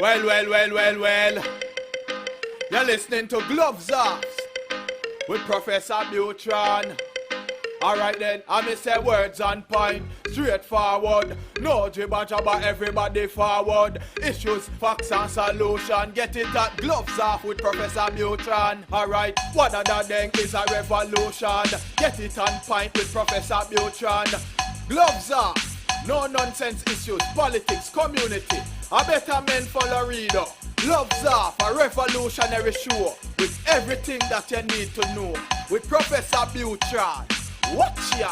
Well. You're listening to Gloves Off with Professor Buitrón. Alright then, I may say words on point, straightforward. No jibber jabber, everybody forward. Issues, facts and solution. Get it at Gloves Off with Professor Buitrón. Alright, what other thing is a revolution? Get it on point with Professor Buitrón. Gloves Off, no nonsense issues, politics, community. A better men for Laredo. Gloves Off, a revolutionary show with everything that you need to know. With Professor Buitrón. Watch ya!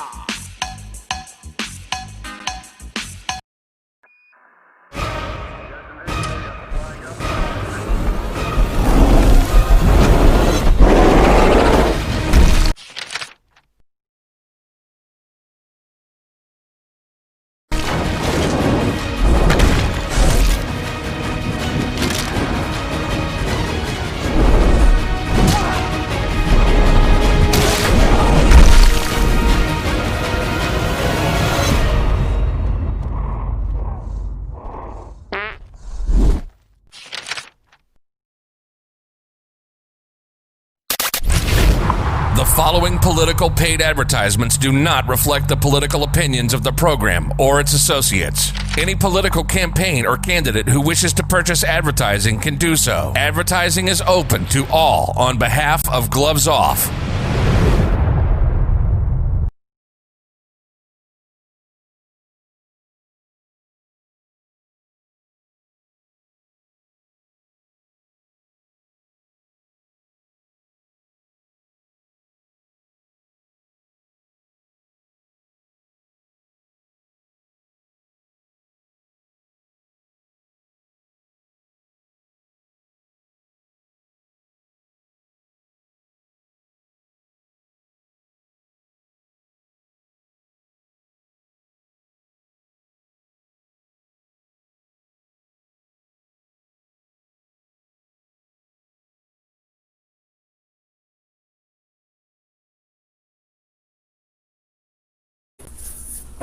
The following political paid advertisements do not reflect the political opinions of the program or its associates. Any political campaign or candidate who wishes to purchase advertising can do so. Advertising is open to all on behalf of Gloves Off.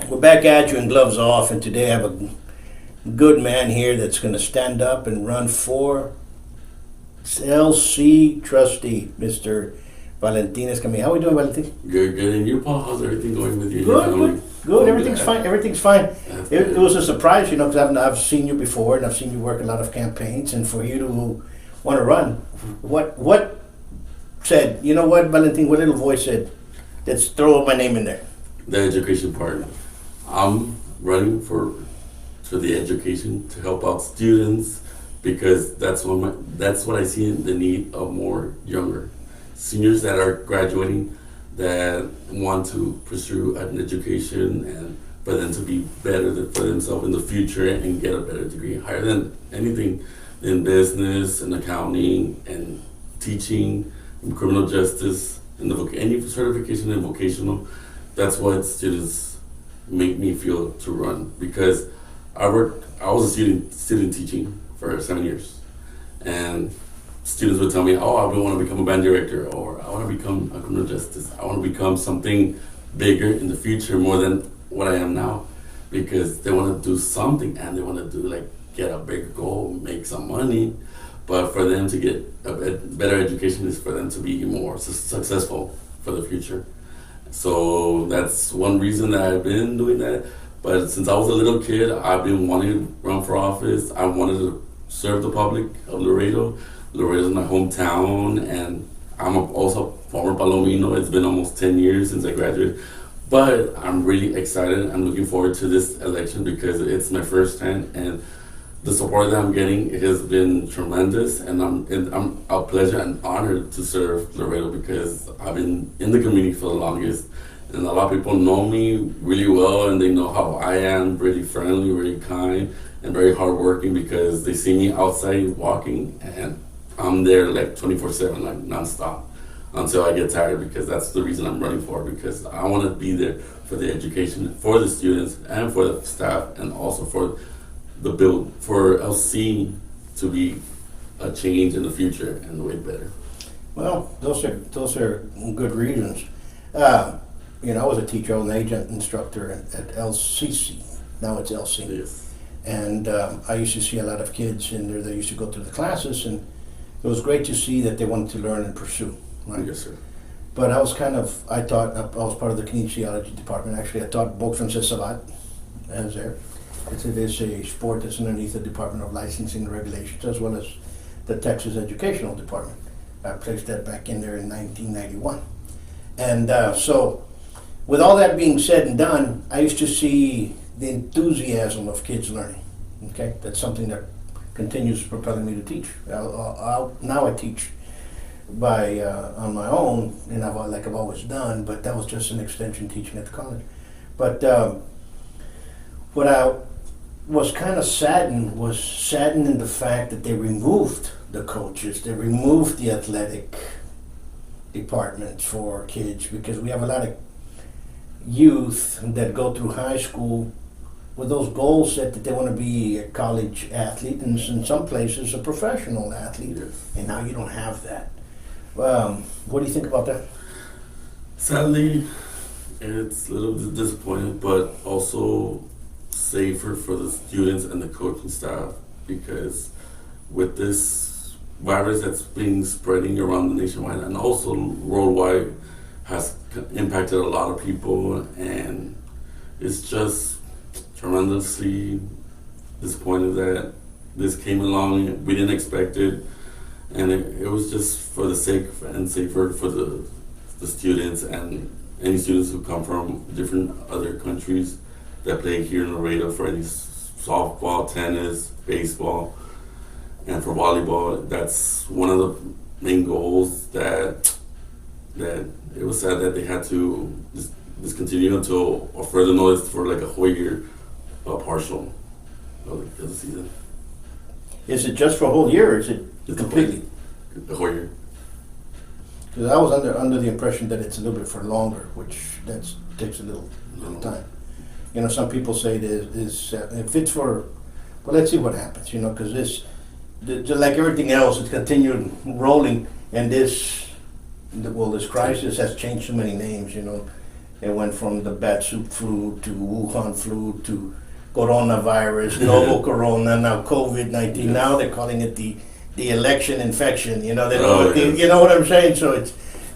We're back at you in Gloves Off, and today I have a good man here that's going to stand up and run for LC trustee, Mr. Valentine Escamilla. How are we doing, Valentine? Good. And you, Paul? How's everything going with you? Good. Everything's fine. It was a surprise, because I've seen you before, and I've seen you work a lot of campaigns, and for you to want to run, what said, you know what, Valentine, what little voice said, let's throw my name in there? The education part. I'm running for the education to help out students because that's what I see in the need of more younger seniors that are graduating that want to pursue an education and for them to be better for themselves in the future and get a better degree, higher than anything in business and accounting and teaching and criminal justice and any certification in vocational. That's what students make me feel to run because I was a student teaching for 7 years, and students would tell me, "Oh, I want to become a band director, or I want to become a criminal justice. I want to become something bigger in the future, more than what I am now," because they want to do something and they want to get a big goal, make some money. But for them to get a better education is for them to be more successful for the future. So that's one reason that I've been doing that. But since I was a little kid, I've been wanting to run for office. I wanted to serve the public of Laredo. Laredo's my hometown, and I'm also former Palomino. It's been almost 10 years since I graduated. But I'm really excited. I'm looking forward to this election because it's my first time, and the support that I'm getting has been tremendous, and I'm a pleasure and honored to serve Laredo because I've been in the community for the longest, and a lot of people know me really well, and they know how I am, really friendly, really kind, and very hardworking because they see me outside walking, and I'm there 24/7, nonstop, until I get tired because that's the reason I'm running for it, because I want to be there for the education, for the students, and for the staff, and also for the build for LC to be a change in the future and way better. Well, those are good reasons. I was a teacher, I was an agent instructor at LCC. Now it's LC. Yes. And I used to see a lot of kids in there that used to go through the classes, and it was great to see that they wanted to learn and pursue. Right? Yes, sir. But I was I was part of the kinesiology department. Actually, I taught box and sabat. I was there. It is a sport that's underneath the Department of Licensing and Regulations, as well as the Texas Educational Department. I placed that back in there in 1991. And so, with all that being said and done, I used to see the enthusiasm of kids learning. Okay, that's something that continues propelling me to teach. Now I teach by on my own, and I've always done, but that was just an extension teaching at the college. But what I was kind of saddened in the fact that they removed the coaches, they removed the athletic department for kids, because we have a lot of youth that go through high school with those goals set that they want to be a college athlete, and in some places a professional athlete. Yes. And now you don't have that. What do you think about that? Sadly, it's a little bit disappointing, but also safer for the students and the coaching staff, because with this virus that's been spreading around the nationwide and also worldwide has impacted a lot of people, and it's just tremendously disappointed that this came along. We didn't expect it, and it was just for the sake and safer for the students and any students who come from different other countries that play here in Laredo for any softball, tennis, baseball, and for volleyball. That's one of the main goals that it was sad that they had to discontinue until a further notice for like a whole year partial of the season. Is it just for a whole year, or is it completely? A whole year. Because I was under the impression that it's a little bit for longer, which takes a little time. You know, some people say if it's for, well, let's see what happens. You know, because just like everything else, it's continued rolling, and this crisis has changed so many names. You know, it went from the bat soup flu to Wuhan flu to coronavirus, novel corona, now COVID-19. Yes. Now they're calling it the election infection. You know, you know what I'm saying? So it's,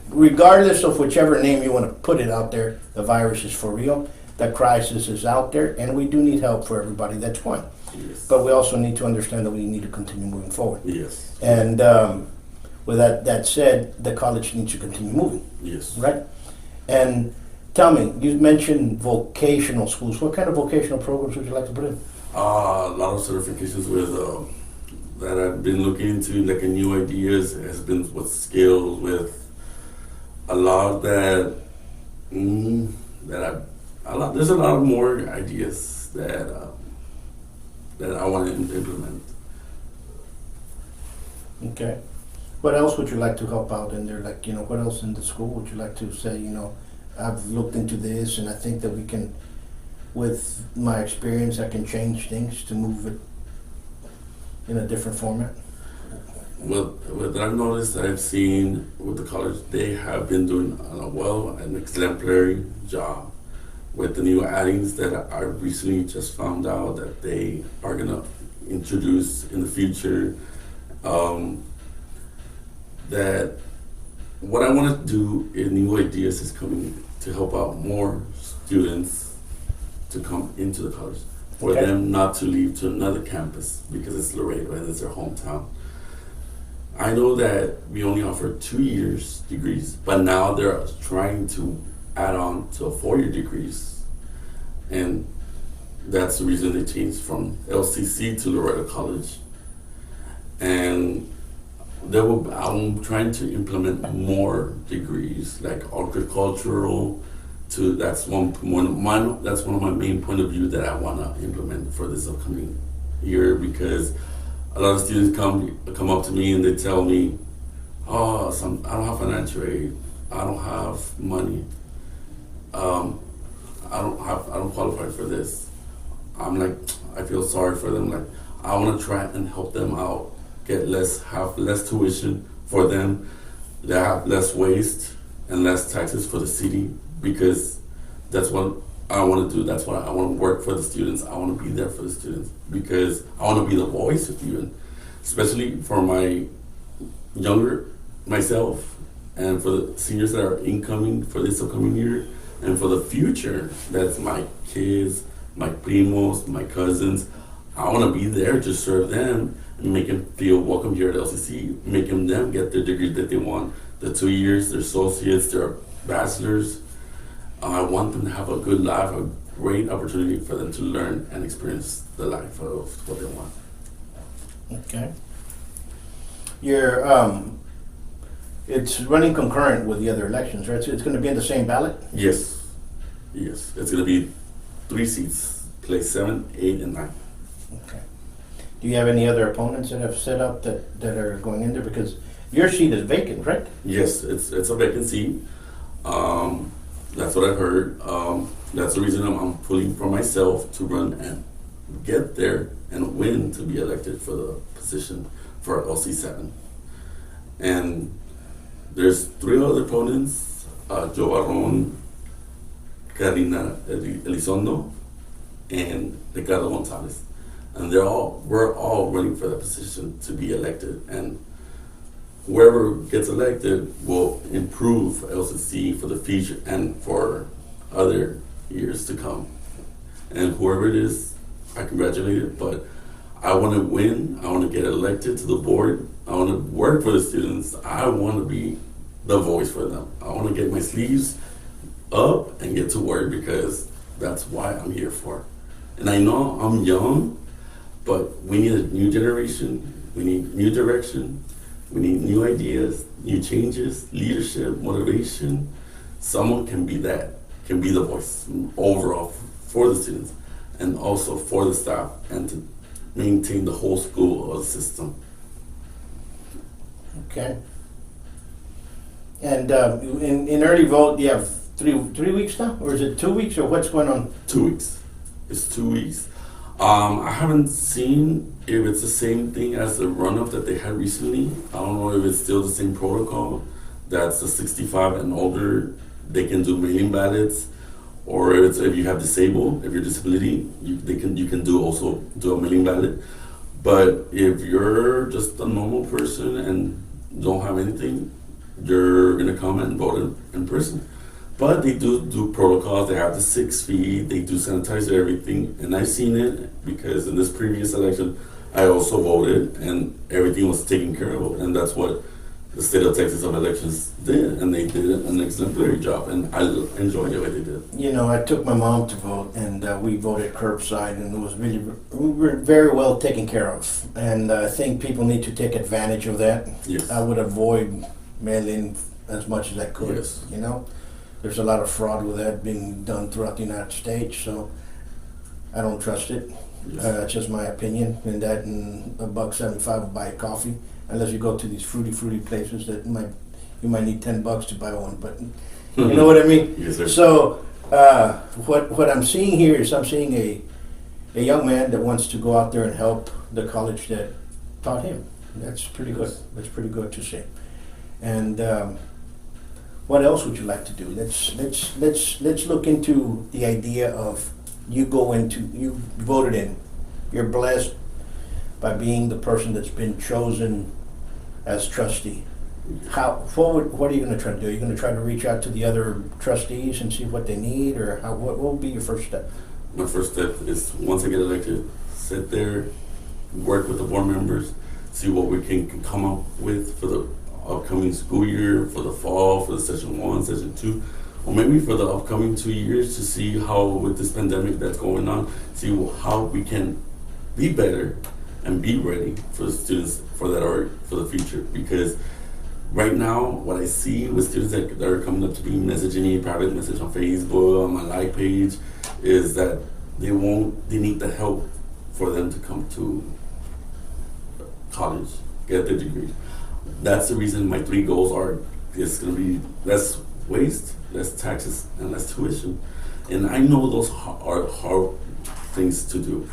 regardless of whichever name you want to put it out there, the virus is for real. The crisis is out there, and we do need help for everybody. That's one. Yes. But we also need to understand that we need to continue moving forward. Yes. And with that said, the college needs to continue moving. Yes. Right? And tell me, you mentioned vocational schools. What kind of vocational programs would you like to put in? A lot of certifications that I've been looking into, like new ideas, has been with skills, with a lot that there's a lot more ideas that I want to implement. Okay. What else would you like to help out in there? Like, you know, what else in the school would you like to say, you know, I've looked into this, and I think that we can, with my experience, I can change things to move it in a different format? Well, what I've noticed, I've seen with the college, they have been doing an exemplary job with the new addings that I recently just found out that they are going to introduce in the future. That what I want to do in new ideas is coming to help out more students to come into the college, for them not to leave to another campus because it's Laredo and it's their hometown. I know that we only offer 2 years degrees, but now they're trying to add on to a 4-year degrees, and that's the reason they changed from LCC to Laredo College. And I'm trying to implement more degrees, like agricultural. That's one of my main point of view that I want to implement for this upcoming year, because a lot of students come up to me and they tell me, I don't have financial aid, I don't have money, I don't qualify for this. I'm like, I feel sorry for them. Like, I want to try and help them out, have less tuition for them, they have less waste and less taxes for the city, because that's one I want to do. That's why I want to work for the students. I want to be there for the students because I want to be the voice of you, and especially for my younger myself and for the seniors that are incoming for this upcoming year and for the future. That's my kids, my primos, my cousins. I want to be there to serve them and make them feel welcome here at LCC, making them get their degree that they want, the 2 years, their associates, their bachelors. I want them to have a good life, a great opportunity for them to learn and experience the life of what they want. Okay. It's running concurrent with the other elections, right? So it's going to be in the same ballot? Yes. Yes. It's going to be 3 seats, place 7, 8, and 9. Okay. Do you have any other opponents that have set up that are going in there? Because your seat is vacant, right? Yes, it's a vacancy. That's what I've heard. That's the reason I'm pulling for myself to run and get there and win to be elected for the position for LC7. And there's 3 other opponents, Joe Barron, Karina Elizondo, and Ricardo Gonzalez. And we're all running for that position to be elected. And whoever gets elected will improve LCC for the future and for other years to come. And whoever it is, I congratulate it, but I want to win. I want to get elected to the board. I want to work for the students. I want to be the voice for them. I want to get my sleeves up and get to work because that's why I'm here for. And I know I'm young, but we need a new generation. We need new direction. We need new ideas, new changes, leadership, motivation. Someone can be that, can be the voice overall for the students and also for the staff and to maintain the whole school system. Okay. And in early vote, you have three weeks now? Or is it 2 weeks? Or what's going on? 2 weeks. It's 2 weeks. I haven't seen if it's the same thing as the runoff that they had recently. I don't know if it's still the same protocol. That's the 65 and older, they can do mail-in ballots, or if you have disabled, if you're disability, you can do a mail-in ballot. But if you're just a normal person and don't have anything, you're gonna come and vote in person. But they do protocols. They have the 6 feet. They do sanitize everything, and I've seen it because in this previous election, I also voted, and everything was taken care of, and that's what the state of Texas of elections did, and they did an exemplary job, and I enjoyed the way they did. You know, I took my mom to vote, and we voted curbside, and it was we were very well taken care of. And I think people need to take advantage of that. Yes. I would avoid mail-in as much as I could. Yes. You know, there's a lot of fraud with that being done throughout the United States, so I don't trust it. Yes. That's just my opinion. And that, and $1.75 will buy a coffee, unless you go to these fruity places that you might need $10 to buy one. But you know what I mean? Yes, sir. So what I'm seeing here is I'm seeing a young man that wants to go out there and help the college that taught him. That's pretty good. That's pretty good to see. And what else would you like to do? Let's look into the idea of you voted in. You're blessed by being the person that's been chosen as trustee. What are you going to try to do? Are you going to try to reach out to the other trustees and see what they need, or what will be your first step? My first step is, once I get elected, sit there, work with the board members, see what we can come up with for the upcoming school year, for the fall, for the session 1, session 2, or maybe for the upcoming 2 years, to see how, with this pandemic that's going on, see how we can be better and be ready for the students for the future. Because right now, what I see with students that are coming up to me, messaging me, private message on Facebook, on my like page, is that they need the help for them to come to college, get their degree. That's the reason my 3 goals are, it's gonna be less waste, less taxes, and less tuition. And I know those are hard things to do,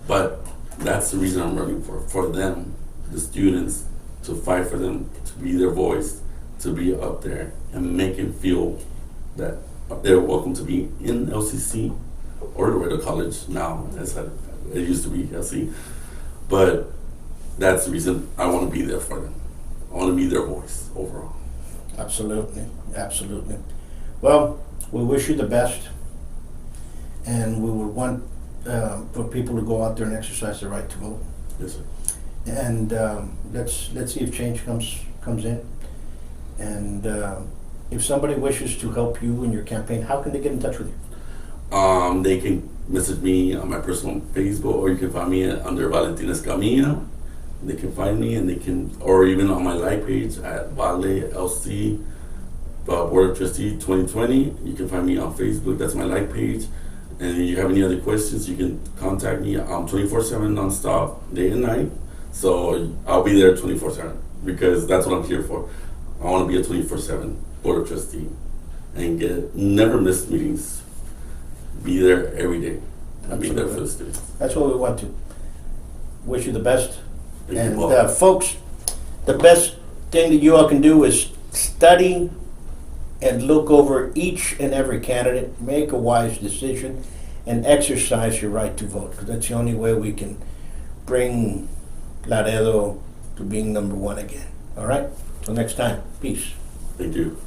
but that's the reason I'm running for them, the students, to fight for them, to be their voice, to be up there and make them feel that they're welcome to be in LCC or Laredo College now, as it used to be LC. But that's the reason I want to be there for them. I want to be their voice overall. Absolutely, absolutely. Well, we wish you the best, and we would want for people to go out there and exercise their right to vote. Yes, sir. And let's see if change comes in. And if somebody wishes to help you in your campaign, how can they get in touch with you? They can message me on my personal Facebook, or you can find me under Valentine Escamilla. They can find me, and they can, or even on my like page at Vale LC Board of Trustee 2020. You can find me on Facebook. That's my like page. And if you have any other questions, you can contact me. I'm 24/7 nonstop, day and night. So I'll be there 24/7 because that's what I'm here for. I want to be a 24/7 Board of Trustee and never miss meetings. Be there every day. And be there for the students. That's what we want to. Wish you the best. Thank And you all. folks, the best thing that you all can do is study and look over each and every candidate, make a wise decision, and exercise your right to vote, because that's the only way we can bring Laredo to being number one again. All right? Till next time. Peace. Thank you.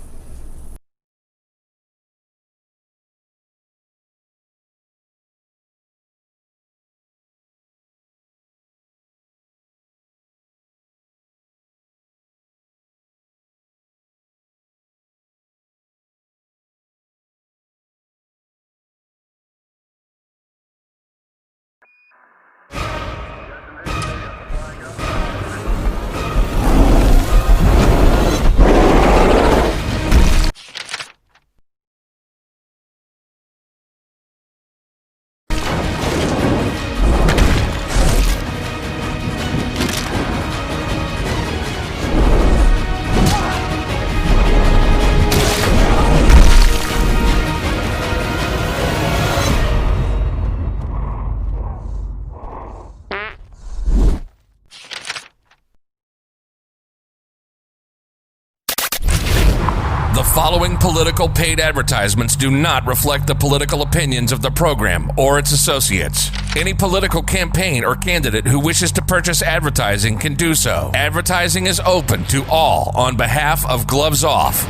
The following political paid advertisements do not reflect the political opinions of the program or its associates. Any political campaign or candidate who wishes to purchase advertising can do so. Advertising is open to all on behalf of Gloves Off.